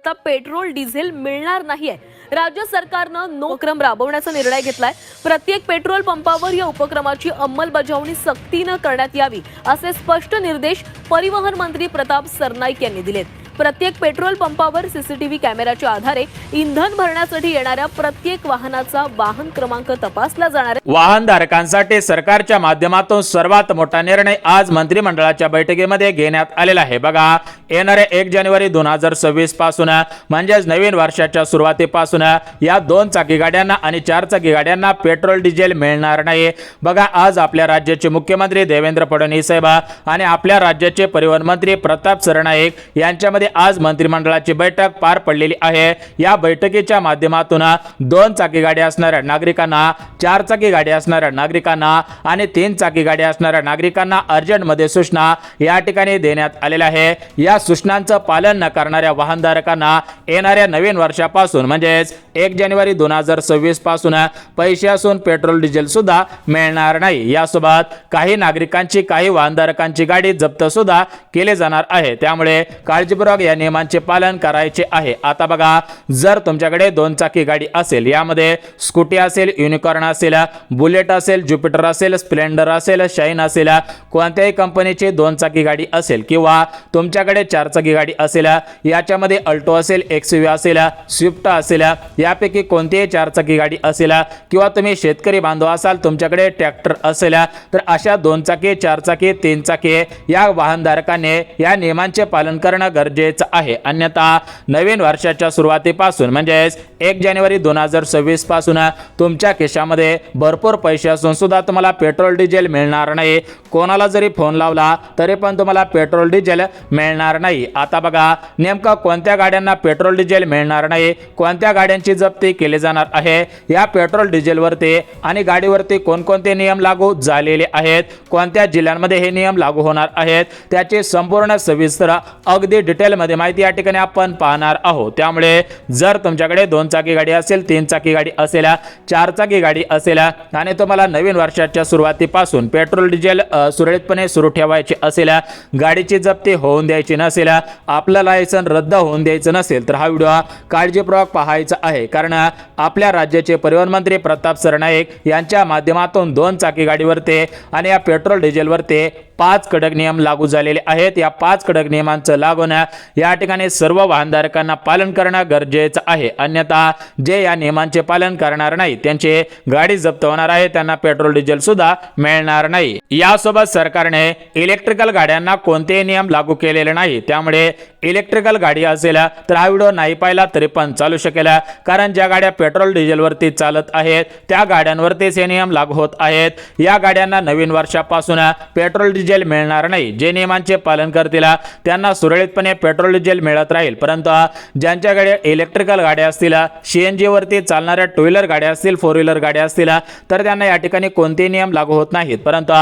आता petrol diesel मिळणार नाहीये। राज्य सरकारनं नो उपक्रम राबवण्याचा निर्णय घेतलाय। प्रत्येक पेट्रोल पंपावर या उपक्रमाची अंमलबजावणी सक्तीनं करण्यात यावी असे स्पष्ट निर्देश परिवहन मंत्री प्रताप सरनाईक यांनी दिलेत। प्रत्येक पेट्रोल पंपावर सीसीटीव्ही कॅमेऱ्याच्या आधारे इंधन भरण्यासाठी येणाऱ्या प्रत्येक वाहनाचा वाहन क्रमांक तपासला जाणार आहे। वाहनधारकांसाठी सरकारच्या माध्यमातून सर्वात मोठा निर्णय आज मंत्रिमंडळाच्या बैठकीमध्ये घेण्यात आलेला आहे। बघा, येणाऱ्या 1 जानेवारी 2026 पासून म्हणजेच नवीन वर्षाच्या सुरुवातीपासून या 2 चाकी गाड्यांना आणि 4 चाकी गाड्यांना पेट्रोल डिझेल मिळणार नाही। बघा, आज आपल्या राज्याचे मुख्यमंत्री देवेंद्र फडणवीस साहेब आणि आपल्या राज्याचे परिवहन मंत्री प्रताप सरनाईक यांच्यामध्ये आज मंत्रिमंडळाची बैठक पार पडलेली आहे। या बैठकीच्या माध्यमातून 2 चाकी गाडी असणाऱ्या नागरिकांना, 4 चाकी गाडी असणाऱ्या नागरिकांना आणि 3 चाकी गाडी असणाऱ्या नागरिकांना अर्जंट मध्ये सूचना या ठिकाणी देण्यात आलेल्या आहे। या सूचनांचं पालन न करणाऱ्या वाहनधारकांना येणाऱ्या नवीन वर्षापासून म्हणजेच 1 जानेवारी 2026 पासून पैसे असून पेट्रोल डिझेल सुद्धा मिळणार नाही। यासोबत काही नागरिकांची, काही वाहनधारकांची गाडी जप्त सुद्धा केले जाणार आहे। त्यामुळे काळजीपूर्वक या नियमांचे पालन करायचे आहे। आता बघा, जर तुमच्याकडे 2 चाकी गाडी असेल, यामध्ये स्कूटी असेल, युनिकॉर्न असेल, बुलेट असेल, ज्युपिटर असेल, स्प्लेंडर असेल, शाईन असेल, कोणत्याही कंपनीची 2 चाकी गाडी असेल किंवा तुमच्याकडे 4 चाकी गाडी असेल, याच्यामध्ये अल्टो असेल, एक्सयूव्ही असेल, स्विफ्ट असेल, यापैकी कोणतीही 4 चाकी गाडी असेल किंवा तुम्ही शेतकरी बांधव असाल, तुमच्याकडे ट्रॅक्टर असेल, तर अशा 2 चाकी, 4 चाकी, 3 चाकी या वाहनधारकांनी या नियमांचे पालन करणं गरजेचं आहे। अन्यथा नवीन वर्षाच्या सुरुवातीपासून म्हणजेच 1 जानेवारी 2026 पासून तुमच्या खिशामध्ये भरपूर पैसे असून सुद्धा तुम्हाला पेट्रोल डिझेल मिळणार नाही। कोणाला जरी फोन लावला तरी पण तुम्हाला पेट्रोल डिझेल मिळणार नाही। आता बघा, नेमका कोणत्या गाड्यांना पेट्रोल डिझेल मिळणार नाही, कोणत्या गाड्यांची जप्ती केली जाणार आहे, या पेट्रोल डिझेलवरती आणि गाडीवरती कोणकोणते नियम लागू झालेले आहेत, कोणत्या जिल्ह्यांमध्ये हे नियम लागू होणार आहेत, त्याची संपूर्ण सविस्तर अगदी डिटेलमध्ये माहिती या ठिकाणी आपण पाहणार आहोत। त्यामुळे जर तुमच्याकडे 2 चाकी गाडी असेल, 3 चाकी गाडी असेल, 4 चाकी गाडी असेल आणि तुम्हाला नवीन वर्षाच्या सुरुवातीपासून पेट्रोल डिझेल सुरळीतपणे सुरू ठेवायचे असेल, गाडीची जप्ती होऊन द्यायची नसेल, आपलं लायसन रद्द होऊन द्यायचं नसेल, तर हा व्हिडिओ काळजीपूर्वक पाहायचा आहे। कारण आपल्या राज्याचे परिवहन मंत्री प्रताप सरनाईक यांच्या माध्यमातून 2 चाकी गाडीवरती आणि या पेट्रोल डिझेलवरती 5 कडक नियम लागू झालेले आहेत। या 5 कडक नियमांचं लागून या ठिकाणी सर्व वाहनधारकांना पालन करणं गरजेचं आहे। अन्यथा जे या नियमांचे पालन करणार नाही त्यांची गाडी जप्त होणार आहे, त्यांना पेट्रोल डिझेल सुद्धा मिळणार नाही। यासोबत सरकारने इलेक्ट्रिकल गाड्यांना कोणतेही नियम लागू केलेले नाही। त्यामुळे इलेक्ट्रिकल गाडी असेल तर हा व्हिडिओ नाही पाहिला तरी पण चालू शकेल, कारण ज्या गाड्या पेट्रोल डिझेलवरती चालत आहेत त्या गाड्यांवरतीच हे नियम लागू होत आहेत। या गाड्यांना नवीन वर्षापासून पेट्रोल डिझेल मिळणार नाही। जे नियमांचे पालन करतील त्यांना सुरळीतपणे पेट्रोल डिझेल मिळत राहील, परंतु ज्यांच्याकडे इलेक्ट्रिकल गाड्या असतील, सीएनजी वरती चालणाऱ्या 2 व्हीलर गाड्या असतील, 4 व्हीलर गाड्या असतील, तर त्यांना या ठिकाणी कोणतेही नियम लागू होत नाहीत। परंतु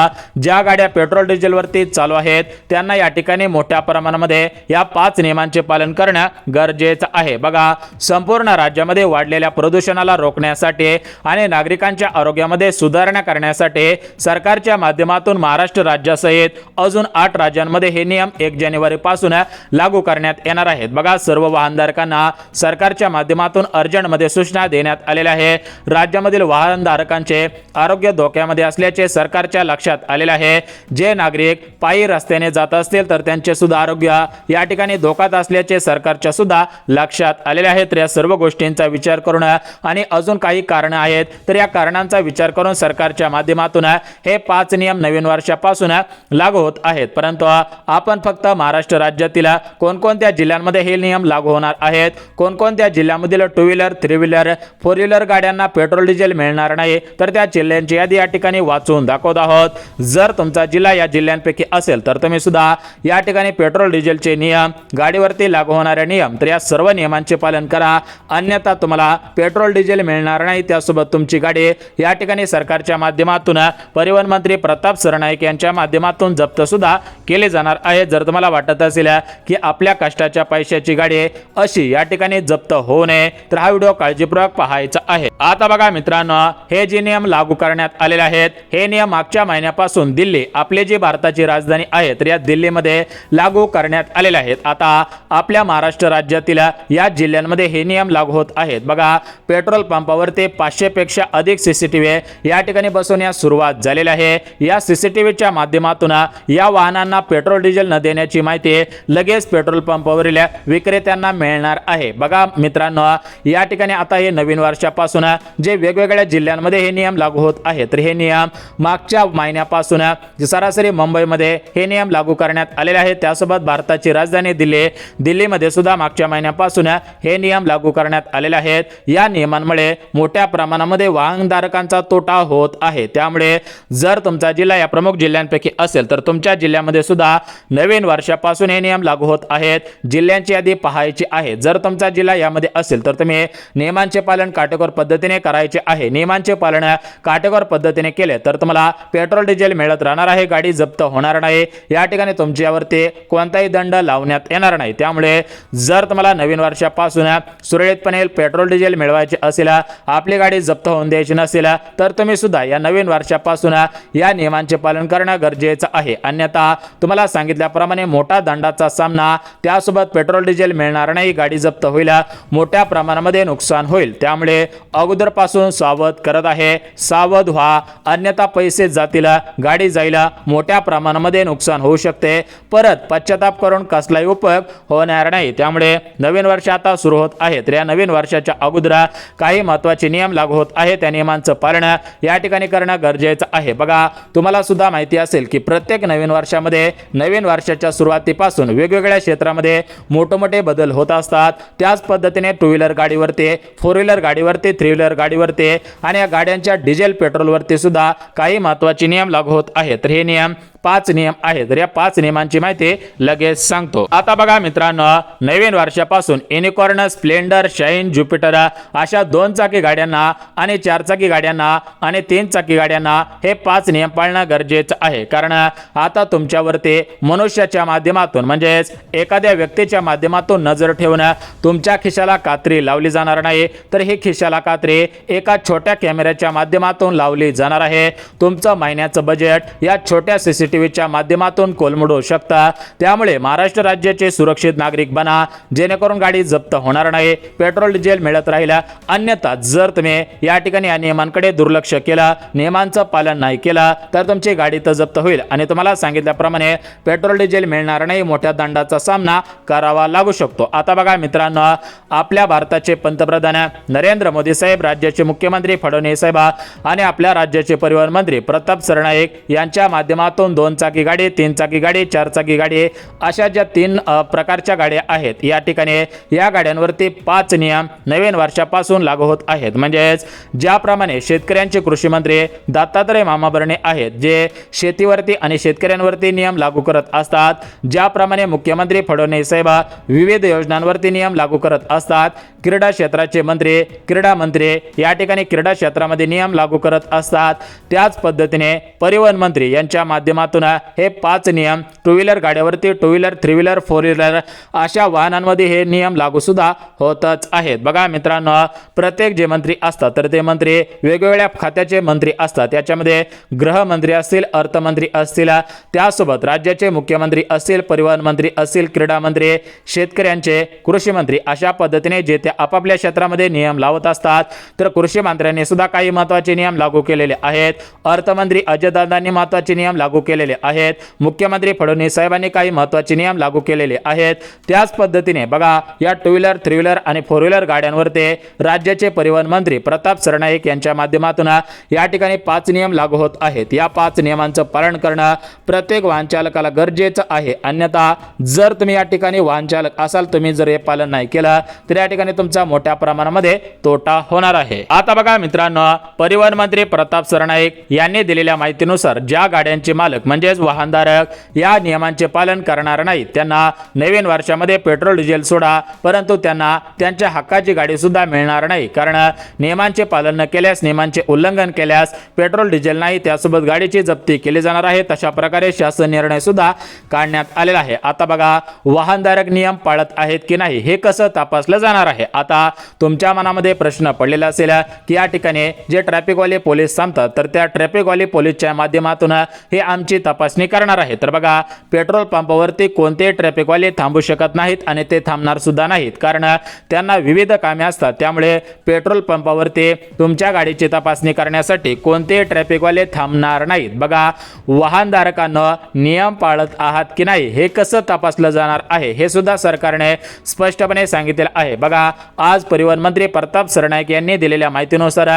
ज्या गाड्या पेट्रोल डिझेलवरती चालू आहेत त्यांना या ठिकाणी मोठ्या प्रमाणामध्ये या 5 नियमांचे पालन करणं गरजेचं आहे। बघा, संपूर्ण राज्यामध्ये वाढलेल्या प्रदूषणाला रोखण्यासाठी आणि नागरिकांच्या आरोग्यामध्ये सुधारणा करण्यासाठी सरकारच्या माध्यमातून महाराष्ट्र राज्यासहित अजून 8 राज्यांमध्ये हे नियम 1 जानेवारी पासून लागू करण्यात येणार आहेत। बघा, सर्व वाहनधारकांना सरकारच्या माध्यमातून अर्जंट मध्ये सूचना देण्यात आलेल्या आहे। राज्यामधील वाहनधारकांचे आरोग्य धोक्यामध्ये असल्याचे सरकारच्या लक्षात आलेले आहे। जे नागरिक पायी रस्त्याने जात असतील तर त्यांचे सुद्धा आरोग्य या ठिकाणी धोक्यात असल्याचे सरकारच्या सुद्धा लक्षात आलेले आहे। तर या सर्व गोष्टींचा विचार करून आणि अजून काही कारण आहेत तर या कारणांचा विचार करून सरकारच्या माध्यमातून हे 5 नियम नवीन वर्षापासून लागू होत आहेत। परंतु आपण फक्त महाराष्ट्र राज्यातील कोणकोणत्या जिल्ह्यांमध्ये हे नियम लागू होणार आहेत, कोणकोणत्या जिल्ह्यामधील 2 व्हीलर, 3 व्हीलर, 4 व्हीलर गाड्यांना पेट्रोल डिझेल मिळणार नाही, तर त्या जिल्ह्यांची यादी या ठिकाणी वाचून दाखवत आहोत। जर तुमचा जिल्हा या जिल्ह्यांपैकी असेल तर तुम्ही सुद्धा या ठिकाणी पेट्रोल डिझेलचे नियम, गाडीवरती लागू होणारे नियम, तर या सर्व नियमांचे पालन करा, अन्यथा तुम्हाला पेट्रोल डिझेल मिळणार नाही। त्यासोबत तुमची गाडी या ठिकाणी सरकारच्या माध्यमातून परिवहन मंत्री प्रताप सरनाईक यांच्या माध्यमातून माध्यमातून जप्त सुद्धा केले जाणार आहे। जर तुम्हाला वाटत असेल की आपल्या कष्टाच्या पैशाची गाडी आहे अशी या ठिकाणी जप्त होऊ नये तर हा व्हिडिओ काळजीपूर्वक पाहायचा आहे। आता बघा मित्रांनो, हे जे नियम लागू करण्यात आलेले आहेत हे नियम मागच्या महिन्यापासून दिल्ली, आपली जी भारताची राजधानी आहे तर या दिल्लीमध्ये लागू करण्यात आलेले आहेत। आता आपल्या महाराष्ट्र राज्यातील या जिल्ह्यांमध्ये हे नियम लागू होत आहेत। बघा, पेट्रोल पंपावर ते 500 पेक्षा अधिक सीसीटीव्ही या ठिकाणी बसवण्यास सुरुवात झालेली आहे। या सीसीटीव्हीच्या माध्यमातून या वाहनांना पेट्रोल डिझेल न देण्याची माहिती लगेच पेट्रोल पंपावरील विक्रेत्यांना मिळणार आहे। बघा मित्रांनो, या ठिकाणी आता हे नवीन वर्षापासून जे वेगवेगळ्या जिल्ह्यांमध्ये हे नियम लागू होत आहेत तर हे नियम मागच्या महिन्यापासून सरासरी मुंबईमध्ये हे नियम लागू करण्यात आलेले आहेत। त्यासोबत भारताची राजधानी दिल्लीमध्ये सुद्धा मागच्या महिन्यापासून हे नियम लागू करण्यात आलेले आहेत। या नियमांमुळे मोठ्या प्रमाणामध्ये वाहनधारकांचा तोटा होत आहे। त्यामुळे जर तुमचा जिल्हा या प्रमुख जिल्ह्यांपैकी असेल तर तुमच्या जिल्ह्यामध्ये सुद्धा नवीन वर्षापासून हे नियम लागू होत आहेत। जिल्ह्यांची यादी पाहायची आहे। जर तुमचा जिल्हा यामध्ये असेल तर तुम्ही नियमांचे पालन काटेकोर पद्धतीने करायचे आहे। नियमांचे पालन काटेकोर पद्धतीने केले तर तुम्हाला पेट्रोल डिझेल मिळत राहणार आहे, गाडी जप्त होणार नाही, या ठिकाणी तुमच्यावरती कोणताही दंड लावण्यात येणार नाही। त्यामुळे जर तुम्हाला नवीन वर्षापासून सुरळीतपणे पेट्रोल डिझेल मिळवायचे असेल, आपली गाडी जप्त होऊन द्यायची नसेल तर तुम्ही सुद्धा या नवीन वर्षापासून या नियमांचे पालन करणं गरजेचं आहे। अन्यथा तुम्हाला सांगितल्याप्रमाणे मोठा दंडाचा सामना, त्यासोबत पेट्रोल डिझेल मिळणार नाही, गाडी जप्त होईल, मोठ्या प्रमाणामध्ये नुकसान होईल। त्यामुळे अगोदरपासून सावध करत आहे, सावध व्हा, अन्यथा पैसे जातील, गाडी जाईल, मोठ्या प्रमाणामध्ये नुकसान होऊ शकते, परत पश्चाताप करून कसलाही उपयोग होणार नाही। त्यामुळे नवीन वर्ष आता सुरू होत आहे तर या नवीन वर्षाच्या अगोदर काही महत्त्वाचे नियम लागू होत आहेत, त्या नियमांचं पालन या ठिकाणी करणं गरजेचं आहे। बघा, तुम्हाला सुद्धा माहिती असेल की प्रत्येक नवीन वर्षामध्ये नवीन वर्षाच्या सुरुवातीपासून वेगवेगळ्या क्षेत्रामध्ये मोठमोठे बदल होत असतात। त्याच पद्धतीने टू व्हीलर गाडीवरती, फोर व्हीलर गाडीवरती, थ्री व्हीलर गाडीवरती आणि या गाड्यांच्या डिझेल पेट्रोलवरती सुद्धा काही महत्त्वाचे नियम लागू होत आहेत। तर हे नियम 5 नियम आहेत। तर या 5 नियमांची माहिती लगेच सांगतो। आता बघा मित्रांनो, नवीन वर्षापासून युनिकॉर्न, स्प्लेंडर, शाईन, ज्युपिटर अशा 2 चाकी गाड्यांना आणि 4 चाकी गाड्यांना आणि 3 चाकी गाड्यांना हे 5 नियम पाळणं गरजेचं आहे। कारण आता तुमच्यावरती मनुष्याच्या माध्यमातून म्हणजेच एखाद्या व्यक्तीच्या माध्यमातून नजर ठेवून तुमच्या खिशाला कात्री लावली जाणार नाही, तर ही खिशाला कात्री एका छोट्या कॅमेऱ्याच्या माध्यमातून लावली जाणार आहे। तुमचं महिन्याचं बजेट या छोट्या सीसीटीव्हीच्या माध्यमातून कोलमडू शकता। त्यामुळे महाराष्ट्र राज्याचे सुरक्षित नागरिक बना, जेणेकरून गाडी जप्त होणार नाही, पेट्रोल डिझेल मिळत राहील। अन्यथा जर तुम्ही या ठिकाणी या नियमांकडे दुर्लक्ष केलं, नियमांचं पालन नाही केलं तर तुमची गाडी तर जप्त होईल आणि तुम्हाला सांगितल्याप्रमाणे पेट्रोल डिझेल मिळणार नाही, मोठ्या दंडाचा सामना करावा लागू शकतो। आता बघा मित्रांनो, आपल्या भारताचे पंतप्रधान नरेंद्र मोदी साहेब, राज्याचे मुख्यमंत्री फडणवीस साहेब आणि आपल्या राज्याचे परिवहन मंत्री प्रताप सरनाईक यांच्या माध्यमातून 2 चाकी गाडी, 3 चाकी गाडी, 4 चाकी गाडी अशा ज्या 3 प्रकारच्या गाड्या आहेत या ठिकाणी या गाड्यांवरती 5 नियम नवीन वर्षापासून लागू होत आहेत। म्हणजेच ज्याप्रमाणे शेतकऱ्यांचे कृषी मंत्री दत्तात्रय मामा भरणे आहेत, जे शेतीवरती आणि शेतकऱ्यांवरती नियम लागू करत असतात, ज्याप्रमाणे मुख्यमंत्री फडणवीस साहेब विविध योजनांवरती नियम लागू करत असतात, क्रीडा क्षेत्राचे मंत्री, क्रीडा मंत्री या ठिकाणी क्रीडा क्षेत्रामध्ये नियम लागू करत असतात, त्याच पद्धतीने परिवहन मंत्री यांच्या माध्यमातून हे 5 नियम टू व्हीलर गाड्यावरती, two wheeler, three wheeler, four wheeler अशा वाहनांमध्ये हे नियम लागू सुद्धा होतच आहेत। बघा मित्रांनो, प्रत्येक जे मंत्री असतात तर ते मंत्री वेगवेगळ्या खात्याचे मंत्री असतात। याच्यामध्ये गृहमंत्री असतील, अर्थमंत्री असतील, त्यासोबत राज्याचे मुख्यमंत्री असतील, परिवहन मंत्री असतील, क्रीडा मंत्री, शेतकऱ्यांचे कृषी मंत्री अशा पद्धतीने जे ते आपापल्या क्षेत्रामध्ये नियम लावत असतात। तर कृषी मंत्र्यांनी सुद्धा काही महत्त्वाचे नियम लागू केलेले आहेत, अर्थमंत्री अजयदादांनी महत्त्वाचे नियम लागू केलेले आहेत, मुख्यमंत्री फडणवीस साहेबांनी काही महत्त्वाचे नियम लागू केलेले आहेत। त्याच पद्धतीने बघा, या टू व्हीलर, थ्री व्हीलर आणि फोर व्हीलर गाड्यांवरती राज्याचे परिवहन मंत्री प्रताप सरनाईक यांच्या माध्यमातून या ठिकाणी 5 नियम लागू होत आहेत। या 5 नियमांचं पालन करणं प्रत्येक वाहन चालकाला गरजेचं आहे। अन्यथा जर तुम्ही या ठिकाणी वाहन चालक असाल, तुम्ही जर हे पालन नाही केलं तर या ठिकाणी तुमचा मोठ्या प्रमाणामध्ये तोटा होणार आहे। आता बघा मित्रांनो, परिवहन मंत्री प्रताप सरनाईक यांनी दिलेल्या माहितीनुसार ज्या गाड्यांचे मालक म्हणजेच वाहनधारक या नियमांचे पालन करणार नाहीत त्यांना नवीन वर्षामध्ये पेट्रोल डिझेल सोडा, परंतु त्यांना त्यांच्या हक्काची गाडी सुद्धा मिळणार नाही. कारण नियमांचे पालन न केल्यास, नियमांचे उल्लंघन केल्यास पेट्रोल डिझेल नाही त्यासोबत गाडीची जप्ती केली जाणार आहे. तशा प्रकारे शासन निर्णय सुद्धा काढण्यात आलेला आहे. आता बघा, वाहनधारक नियम पाळत आहेत की नाही हे कसं तपासलं जाणार आहे. आता तुमच्या मनामध्ये प्रश्न पडलेला असेल की या ठिकाणी जे ट्रॅफिकवाले पोलीस थांबतात तर त्या ट्रॅफिकवाले पोलीसच्या माध्यमातून हे आमची तपासणी करणार आहे. तर बघा, पेट्रोल पंपावरती कोणतेही ट्रॅफिकवाले थांबू शकत नाहीत आणि ते थांबणार सुद्धा नाहीत, कारण त्यांना विविध कामे असतात. त्यामुळे पेट्रोल पंपावरती तुमच्या गाडीची तपासणी करण्यासाठी कोणतेही ट्रॅफिकवाले थांबणार नाहीत. बघा, वाहनधारकांना नियम पाळत आहात की नाही हे कसं तपासलं जाणार आहे हे सुद्धा सरकारने स्पष्टपणे सांगितलेलं आहे. बघा, आज परिवहन मंत्री प्रताप सरनाईक यांनी दिलेल्या माहितीनुसार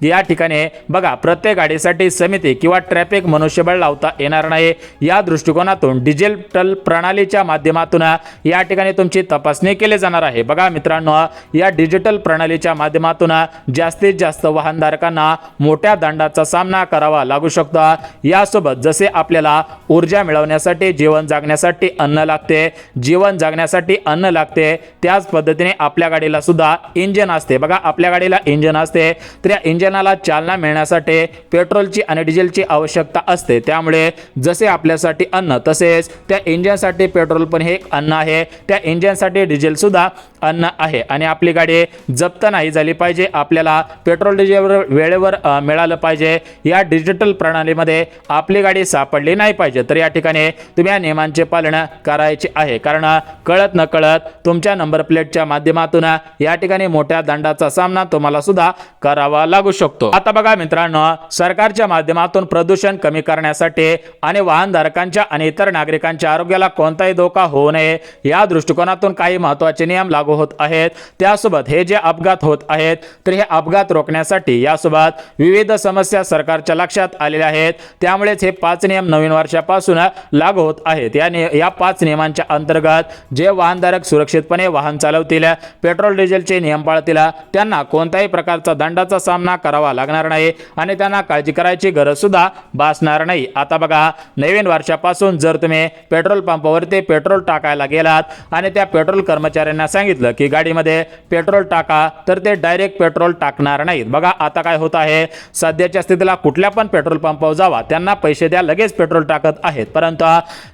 या ठिकाणी बघा, प्रत्येक गाडीसाठी समिती किंवा ट्रॅफिक मनुष्यबळ लावता येणार नाही. या दृष्टिकोनातून डिजिटल प्रणालीच्या माध्यमातून या ठिकाणी तुमची तपासणी केली जाणार आहे. बघा मित्रांनो, या डिजिटल प्रणालीच्या माध्यमातून जास्तीत जास्त वाहनधारकांना मोठ्या दंडाचा सामना करावा लागू शकतो. यासोबत जसे आपल्याला ऊर्जा मिळवण्यासाठी, जीवन जगण्यासाठी अन्न लागते, जीवन जगण्यासाठी अन्न लागते, त्याच पद्धतीने आपल्या गाडीला सुद्धा इंजिन असते. बघा, आपल्या गाडीला इंजिन असते तर या इंजिनाला चालना मिळण्यासाठी पेट्रोलची आणि डिझेलची आवश्यकता असते. त्यामुळे जसे आपल्यासाठी अन्न तसेच त्या इंजिनसाठी पेट्रोल पण हे एक अन्न आहे, त्या इंजिनसाठी डिझेल सुद्धा अन्न आहे. आणि आपली गाडी जप्त नाही झाली पाहिजे, आपल्याला पेट्रोल डिझेल वेळेवर मिळालं पाहिजे, या डिजिटल प्रणालीमध्ये आपली गाडी सापडली नाही पाहिजे. तर या ठिकाणी तुम्ही या नियमांचे पालन करायचे आहे, कारण कळत न कळत तुमच्या नंबर प्लेटच्या माध्यमातून या ठिकाणी मोठ्या दंडाचा सामना तुम्हाला सुद्धा करावा लागू शकतो. आता बघा मित्रांनो, सरकारच्या माध्यमातून प्रदूषण कमी करण्यासाठी आणि वाहनधारकांच्या आणि इतर नागरिकांच्या आरोग्याला कोणताही धोका होऊ नये या दृष्टिकोनातून काही महत्त्वाचे नियम लागू होत आहेत. त्यासोबत हे जे अपघात होत आहेत तर हे अपघात रोखण्यासाठी यासोबत विविध समस्या सरकारच्या लक्षात आलेल्या आहेत. त्यामुळेच हे 5 नियम नवीन वर्षापासून लागू होत आहेत. या 5 नियमांच्या अंतर्गत जे वाहनधारक सुरक्षितपणे वाहन चालवतील, पेट्रोल डिझेलचे नियम पाळतील, त्यांना कोणत्याही प्रकारचा दंडाचा सामना करावा लागणार नाही आणि त्यांना काळजी करायची गरज सुद्धा भासणार नाही. आता बघा, नवीन वर्षापासून जर तुम्ही पेट्रोल पंपावरती पेट्रोल टाकायला गेलात आणि त्या पेट्रोल कर्मचाऱ्यांना सांगितलं की गाडीमध्ये पेट्रोल टाका, तर ते डायरेक्ट पेट्रोल टाकणार नाहीत. बघा, आता काय होत आहे, सध्याच्या स्थितीला कुठल्या पण पेट्रोल पंपावर जावा, त्यांना पैसे द्या, लगेच पेट्रोल टाकत आहेत. परंतु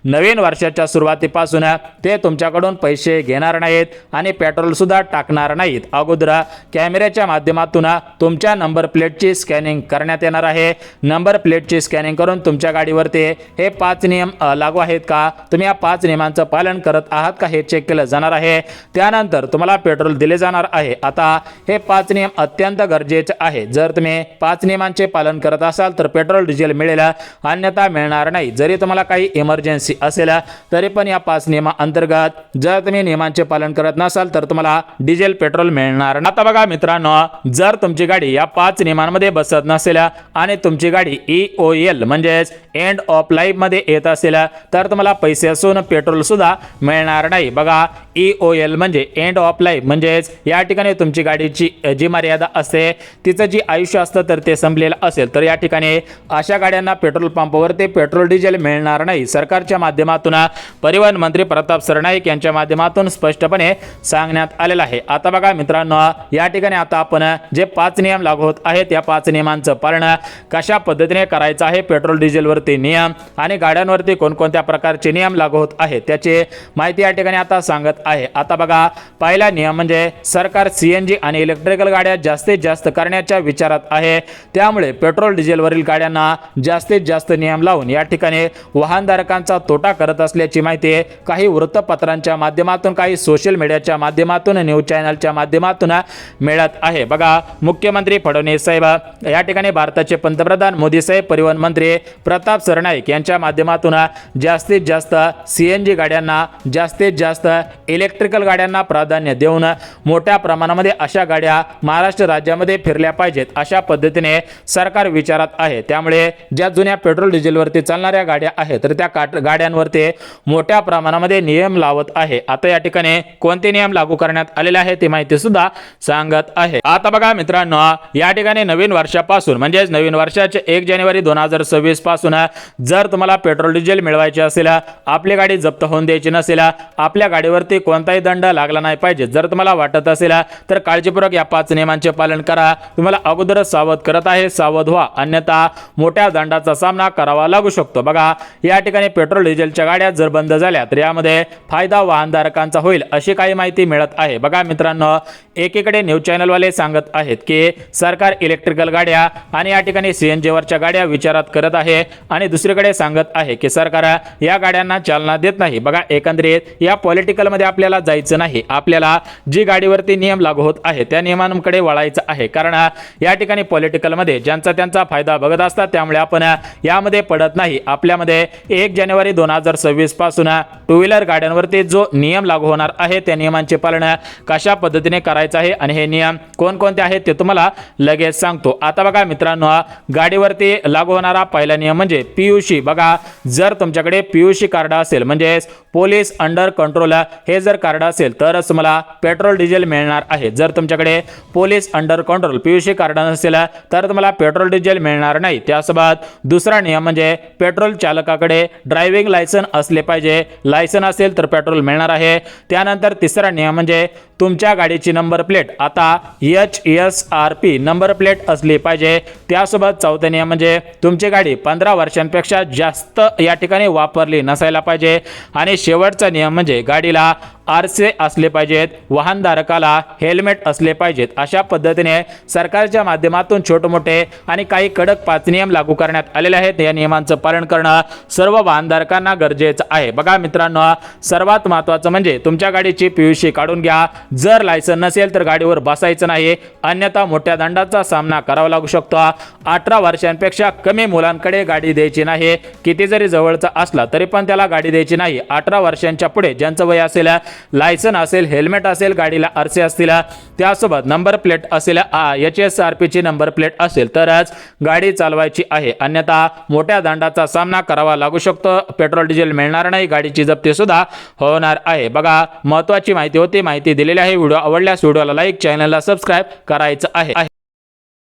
नवीन वर्षाच्या सुरुवातीपासून ते तुमच्याकडून पैसे घेणार नाहीत आणि पेट्रोल सुद्धा टाकणार नाहीत. अगोदर कॅमेऱ्याच्या माध्यमातून तुमच्या नंबर प्लेटची स्कॅनिंग करण्यात येणार आहे. नंबर प्लेटची स्कॅनिंग करून तुमच्या गाडीवरती हे 5 नियम लागू आहेत का, तुम्ही या 5 नियमांचं पालन करत आहात का हे चेक केलं जाणार आहे. त्यानंतर तुम्हाला पेट्रोल दिले जाणार आहे. आता हे 5 नियम अत्यंत गरजेचे आहे. जर तुम्ही 5 नियमांचे पालन करत असाल तर पेट्रोल डिझेल मिळेल, अन्यथा मिळणार नाही. जरी तुम्हाला काही इमर्जन्सी असेल तरी पण या 5 नियमांतर्गत जर तुम्ही नियमांचे पालन करत नसाल तर तुम्हाला डिझेल पेट्रोल मिळणार नाही. आता बघा मित्रांनो, जर तुमची गाडी या 5 नियमांमध्ये बसत नसेल आणि तुमची गाडी EOL म्हणजेच एंड ऑफ लाईफ मध्ये येत असेल तर तुम्हाला पैसे असून पेट्रोल सुद्धा मिळणार नाही. बघा, EOL म्हणजे एंड ऑफ लाईफ म्हणजेच या ठिकाणी तुमची गाडीची जी मर्यादा असते, तिचं जी आयुष्य असतं तर ते संपलेलं असेल तर या ठिकाणी अशा गाड्यांना पेट्रोल पंपावरती पेट्रोल डिझेल मिळणार नाही. सरकारच्या माध्यमातून परिवहन मंत्री प्रताप सरनाईक यांच्या माध्यमातून स्पष्टपणे सांगण्यात आलेलं आहे. आता बघा मित्रांनो, या ठिकाणी आता आपण जे 5 नियम लागू होत आहेत या 5 नियमांचं पालन कशा पद्धतीने करायचं आहे, पेट्रोल डिझेलवरती नियम आणि गाड्यांवरती कोणकोणत्या प्रकारचे नियम लागू होत आहेत त्याची माहिती या ठिकाणी आता सांगत आहे. आता बघा, पहिला नियम म्हणजे सरकार CNG आणि इलेक्ट्रिकल गाड्या जास्तीत जास्त करण्याच्या विचारात आहे. त्यामुळे पेट्रोल डिझेलवरील गाड्यांना जास्तीत जास्त नियम लावून या ठिकाणी वाहनधारकांचा तोटा करत असल्याची माहिती काही वृत्तपत्रांच्या माध्यमातून, काही सोशल मीडियाच्या माध्यमातून, न्यूज चॅनलच्या माध्यमातून मिळत आहे. बघा, मुख्यमंत्री फडणवीस साहेब या ठिकाणी भारताचे पंतप्रधान मोदी साहेब, परिवहन मंत्री प्रताप सरनाईक यांच्या माध्यमातून जास्तीत जास्त CNG गाड्यांना, जास्तीत जास्त इलेक्ट्रिकल गाड्यांना प्राधान्य देऊन मोठ्या प्रमाणामध्ये अशा गाड्या महाराष्ट्र राज्यामध्ये फिरल्या पाहिजेत अशा पद्धतीने सरकार विचारात आहे. त्यामुळे ज्या जुन्या पेट्रोल डिझेलवरती चालणाऱ्या गाड्या आहेत तर त्या गाड्यांवरती मोठ्या प्रमाणामध्ये नियम लावत आहे. आता या ठिकाणी कोणते नियम लागू करण्यात आलेले आहे ती माहिती सुद्धा सांगत आहे. आता बघा मित्रांनो, या ठिकाणी नवीन वर्षापासून म्हणजेच नवीन वर्षाचे 1 जानेवारी 2026 पासून जर तुम्हाला पेट्रोल डिझेल मिळवायचे असेल, आपली गाडी जप्त होऊन द्यायची नसेल, आपल्या गाडीवरती कोणताही दंड लागला नाही पाहिजे, जर तुम्हाला वाटत असेल तर काळजीपूर्वक या 5 नियमांचे पालन करा. तुम्हाला अगोदरच सावध करत आहे, सावध व्हा, अन्यथा मोठ्या दंडाचा सामना करावा लागू शकतो. बघा, या ठिकाणी पेट्रोल डिझेलच्या गाड्या जर बंद झाल्या तर यामध्ये फायदा वाहनधारकांचा होईल अशी काही माहिती मिळत आहे. बघा मित्रांनो, एकीकडे न्यूज चॅनलवाले सांगत आहेत की सरकार इलेक्ट्रिकल गाड्या आणि या ठिकाणी CNG वरच्या गाड्या विचारात करत आहे आणि दुसरीकडे सांगत आहे की सरकार या गाड्यांना चालना देत नाही. बघा, एकंदरीत या पॉलिटिकल मध्ये आपल्याला जायचं नाही. आपल्याला जी गाडीवरती नियम लागू होत आहे त्या नियमांकडे वळायचं आहे, कारण या ठिकाणी पॉलिटिकल मध्ये ज्यांचा त्यांचा फायदा बघत असतात, त्यामुळे आपण यामध्ये पडत नाही. आपल्यामध्ये 1 जानेवारी 2026 पासून टू व्हीलर गाड्यांवरती जो नियम लागू होणार आहे त्या नियमांचे पालन कशा पद्धतीने करायचं आहे आणि हे नियम कोणकोणते आहेत ते तुम्हाला लगेच सांगतो. आता बघा मित्रांनो, गाडीवरती लागू होणारा पहिला नियम म्हणजे PUC. बघा, जर तुमच्याकडे PUC कार्ड असेल म्हणजे पोलीस अंडर कंट्रोल हे जर कार्ड असेल तरच तुम्हाला पेट्रोल डिझेल मिळणार आहे. जर तुमच्याकडे police under control PUC card नसेल तर तुम्हाला पेट्रोल डिझेल मिळणार नाही. त्यासोबत दुसरा नियम म्हणजे पेट्रोल चालकाकडे ड्रायव्हिंग लायसन असले पाहिजे. लायसन असेल तर पेट्रोल मिळणार आहे. त्यानंतर तिसरा नियम म्हणजे तुमच्या गाडीची नंबर प्लेट आता HSRP नंबर प्लेट असली पाहिजे. त्यासोबत चौथा नियम म्हणजे तुमची गाडी 15 वर्षांपेक्षा जास्त या ठिकाणी वापरली नसायला पाहिजे. आणि शेवटचा नियम म्हणजे गाडीला आरसे असले पाहिजेत, वाहनधारकाला हेल्मेट असले पाहिजेत. अशा पद्धतीने सरकारच्या माध्यमातून छोटे मोठे आणि काही कडक 5 नियम लागू करण्यात आलेले आहेत. या नियमांचं पालन करणं सर्व वाहनधारकांना गरजेचं आहे. बघा मित्रांनो, सर्वात महत्त्वाचं म्हणजे तुमच्या गाडीची PUC काढून घ्या. जर लायसन नसेल तर गाडीवर बसायचं नाही, अन्यथा मोठ्या दंडाचा सामना करावा लागू शकतो. 18 वर्षांपेक्षा कमी मुलांकडे गाडी द्यायची नाही. किती जरी जवळचा असला तरी पण त्याला गाडी द्यायची नाही. 18 वर्षांच्या पुढे ज्यांचं वय असेल, लायसन असेल, हेल्मेट असेल, गाडीला आरसे असतील, त्यासोबत नंबर प्लेट असेल, HSRP ची नंबर प्लेट असेल तरच गाडी चालवायची आहे, अन्यथा मोठ्या दंडाचा सामना करावा लागू शकतो. पेट्रोल डिझेल मिळणार नाही, गाडीची जप्ती सुद्धा होणार आहे. बघा, महत्त्वाची माहिती होती, माहिती दिलेली आहे. व्हिडिओ आवडल्यास व्हिडिओला लाईक, चॅनलला सबस्क्राईब करायचं आहे.